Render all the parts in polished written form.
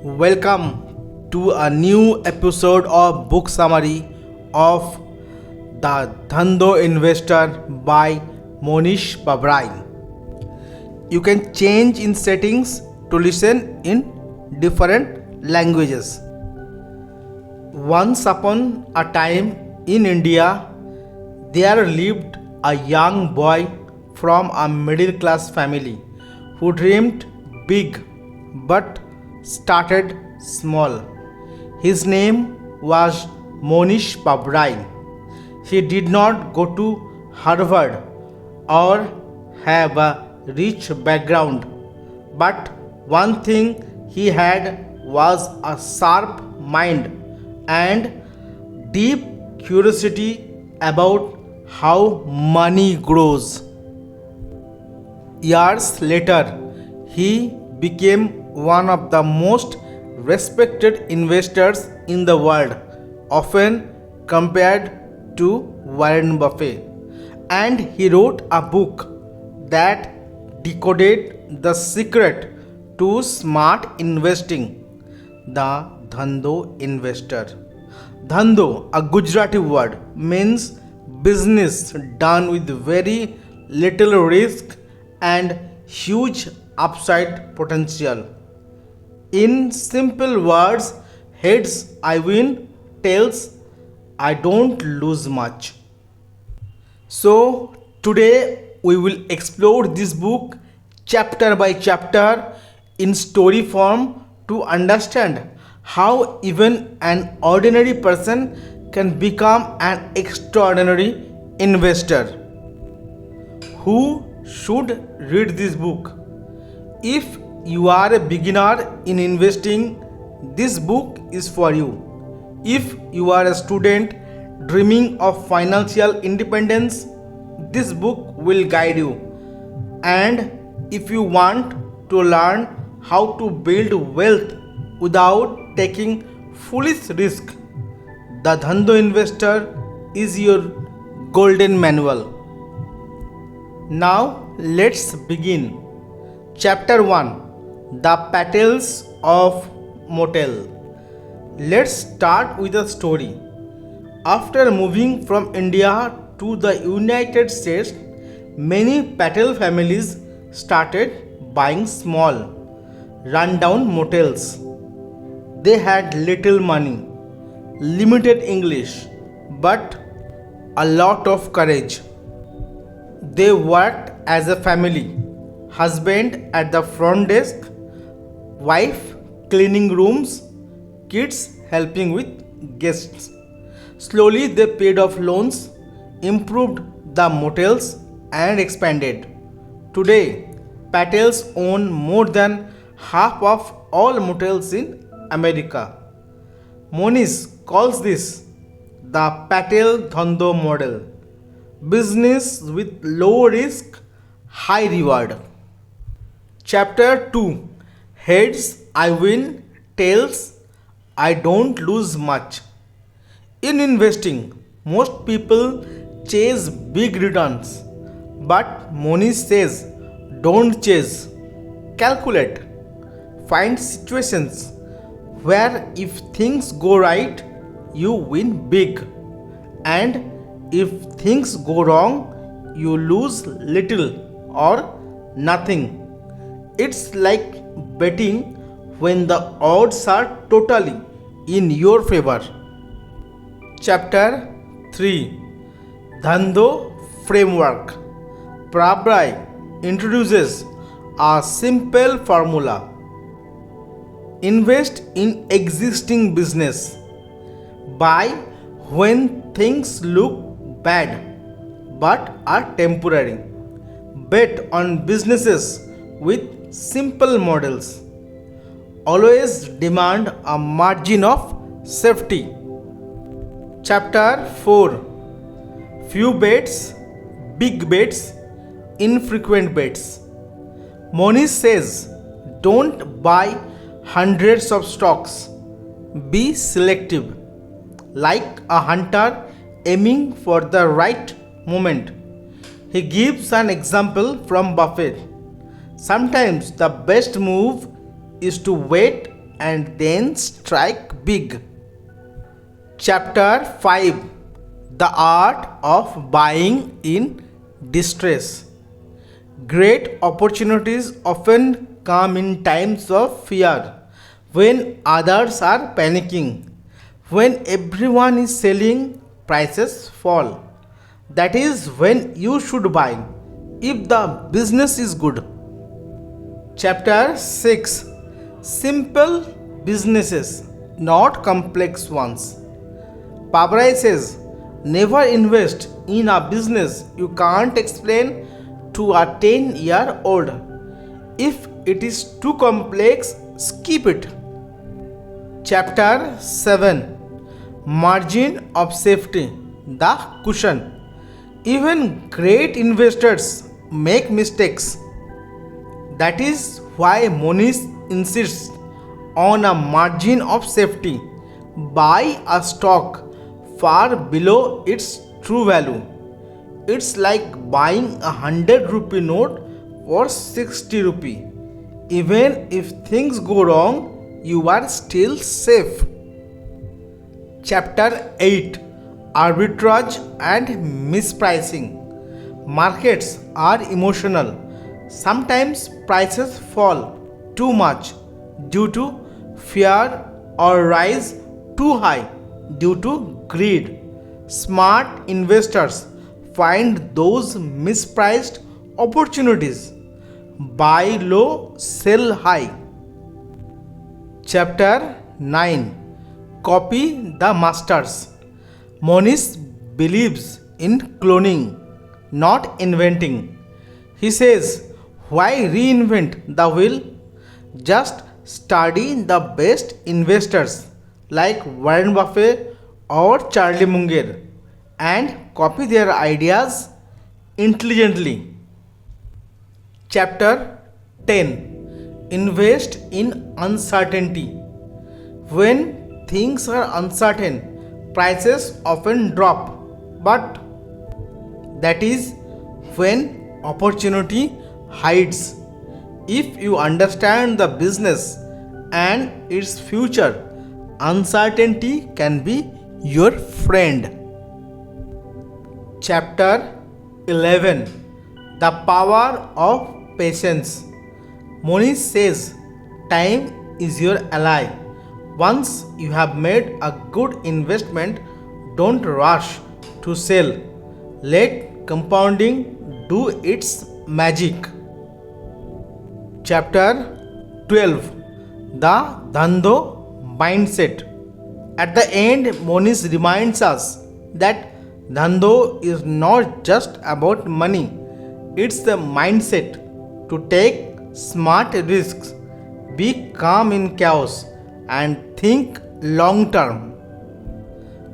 Welcome to a new episode of book summary of The Dhandho Investor by Mohnish Pabrai. You can change in settings to listen in different languages. Once upon a time in India, there lived a young boy from a middle class family who dreamed big but started small. His name was Mohnish Pabrai. He did not go to Harvard or have a rich background, but one thing he had was a sharp mind and deep curiosity about how money grows. Years later, he became one of the most respected investors in the world, often compared to Warren Buffett. And he wrote a book that decoded the secret to smart investing, The Dhandho Investor. Dhandho, a Gujarati word, means business done with very little risk and huge upside potential. In simple words, heads I win, tails I don't lose much. So, today we will explore this book chapter by chapter in story form to understand how even an ordinary person can become an extraordinary investor. Who should read this book? If you are a beginner in investing, this book is for you. If you are a student dreaming of financial independence, this book will guide you. And if you want to learn how to build wealth without taking foolish risk, The Dhandho Investor is your golden manual. Now let's begin. Chapter 1, The Patels of Motel. Let's start with a story. After moving from India to the United States, many Patel families started buying small, run-down motels. They had little money, limited English, but a lot of courage. They worked as a family, husband at the front desk, wife cleaning rooms, kids helping with guests. Slowly they paid off loans, improved the motels and expanded. Today, Patels own more than half of all motels in America. Mohnish calls this the Patel Dhandho model. Business with low risk, high reward. Chapter 2, Heads I win, tails I don't lose much. In investing, most people chase big returns, but Mohnish says don't chase, calculate. Find situations where if things go right, you win big, and if things go wrong, you lose little or nothing. It's like betting when the odds are totally in your favor. Chapter 3, Dhandho Framework. Pabrai introduces a simple formula. Invest in existing business. Buy when things look bad but are temporary. Bet on businesses with simple models. Always demand a margin of safety. Chapter 4, Few bets, big bets, infrequent bets. Mohnish says don't buy hundreds of stocks. Be selective, like a hunter aiming for the right moment. He gives an example from Buffett. Sometimes the best move is to wait and then strike big. Chapter 5: The Art of Buying in Distress. Great opportunities often come in times of fear, when others are panicking. When everyone is selling, prices fall. That is when you should buy, if the business is good. Chapter 6: Simple Businesses, Not Complex Ones. Pabrai says, never invest in a business you can't explain to a 10-year-old. If it is too complex, skip it. Chapter 7: Margin of Safety, the Cushion. Even great investors make mistakes. That is why Mohnish insists on a margin of safety. Buy a stock far below its true value. It's like buying a 100 rupee note for 60 rupee. Even if things go wrong, you are still safe. Chapter 8: Arbitrage and Mispricing. Markets are emotional. Sometimes prices fall too much due to fear or rise too high due to greed. Smart investors find those mispriced opportunities. Buy low, sell high. Chapter 9: Copy the Masters. Mohnish believes in cloning, not inventing. He says, why reinvent the wheel? Just study the best investors like Warren Buffett or Charlie Munger and copy their ideas intelligently. Chapter 10: Invest in Uncertainty. When things are uncertain, prices often drop, but that is when opportunity hides. If you understand the business and its future, uncertainty can be your friend. Chapter 11: The Power of Patience. Mohnish says, time is your ally. Once you have made a good investment, don't rush to sell. Let compounding do its magic. Chapter 12: The Dhandho Mindset. At the end, Mohnish reminds us that Dhandho is not just about money, it's the mindset to take smart risks, be calm in chaos, and think long term.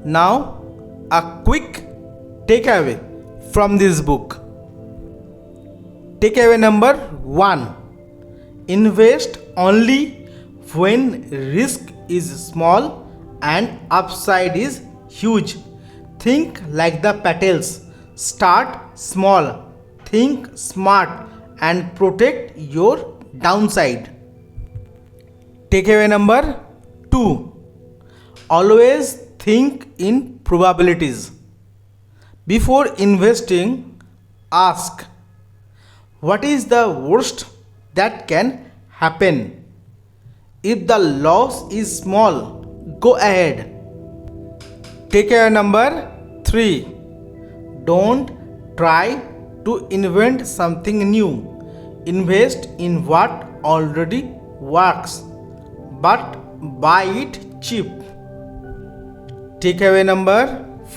Now, a quick takeaway from this book. Takeaway number 1: invest only when risk is small and upside is huge. Think like the Patels. Start small, think smart, and protect your downside. Takeaway number 2: always think in probabilities. Before investing, ask, what is the worst that can happen? If the loss is small, go ahead. Takeaway number 3: don't try to invent something new. Invest in what already works, but buy it cheap. Takeaway number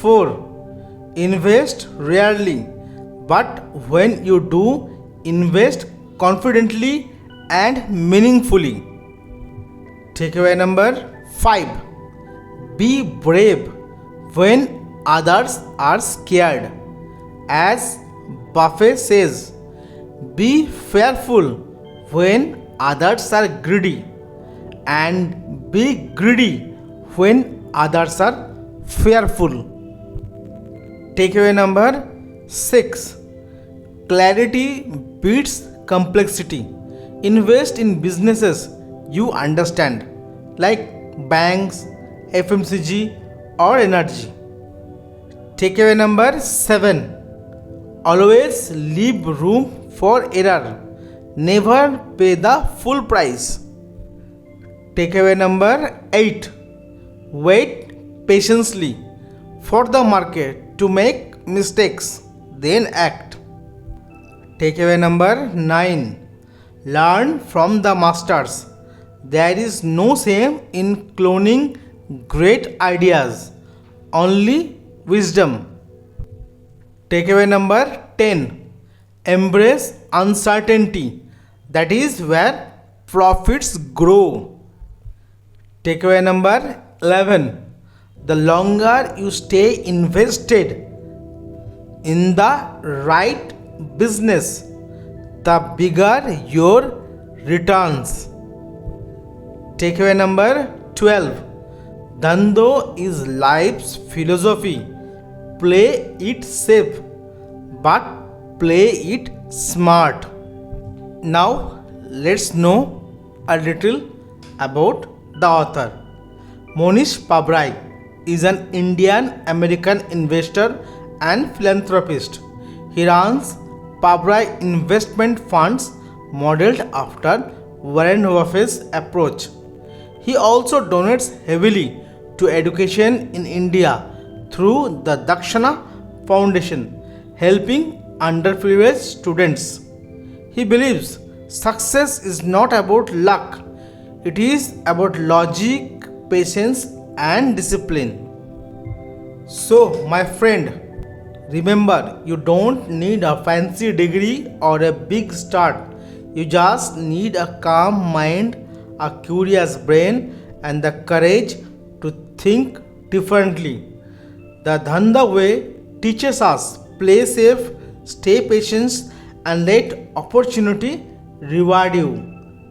4: invest rarely, but when you do, invest confidently and meaningfully. Takeaway number 5: be brave when others are scared. As Buffett says, be fearful when others are greedy, and be greedy when others are fearful. Takeaway number 6: clarity beats complexity. Invest in businesses you understand. like banks, FMCG or energy. Takeaway number 7. Always leave room for error. Never pay the full price. Takeaway number 8. Wait patiently for the market to make mistakes, then act. Takeaway number 9. Learn from the masters. There is no shame in cloning great ideas, only wisdom. Takeaway number 10. Embrace uncertainty. That is where profits grow. Takeaway number 11. The longer you stay invested in the right business, the bigger your returns. Takeaway number 12. Dhandho is life's philosophy. Play it safe, but play it smart. Now let's know a little about the author. Mohnish Pabrai is an Indian American investor and philanthropist. He runs Pabrai investment funds modeled after Warren Buffett's approach. He also donates heavily to education in India through the Dakshana Foundation, helping underprivileged students. He believes success is not about luck, it is about logic, patience, and discipline. So, my friend, remember, you don't need a fancy degree or a big start. You just need a calm mind, a curious brain, and the courage to think differently. The Dhandho way teaches us play safe, stay patient, and let opportunity reward you.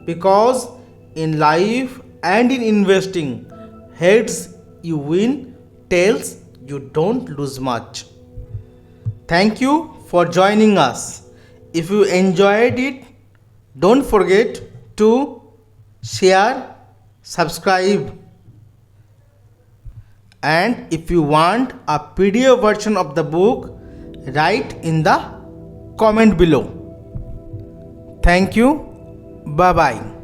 Because in life and in investing, heads you win, tails you don't lose much. Thank you for joining us. If you enjoyed it, don't forget to share, subscribe, and if you want a PDF version of the book, write in the comment below. Thank you. Bye bye.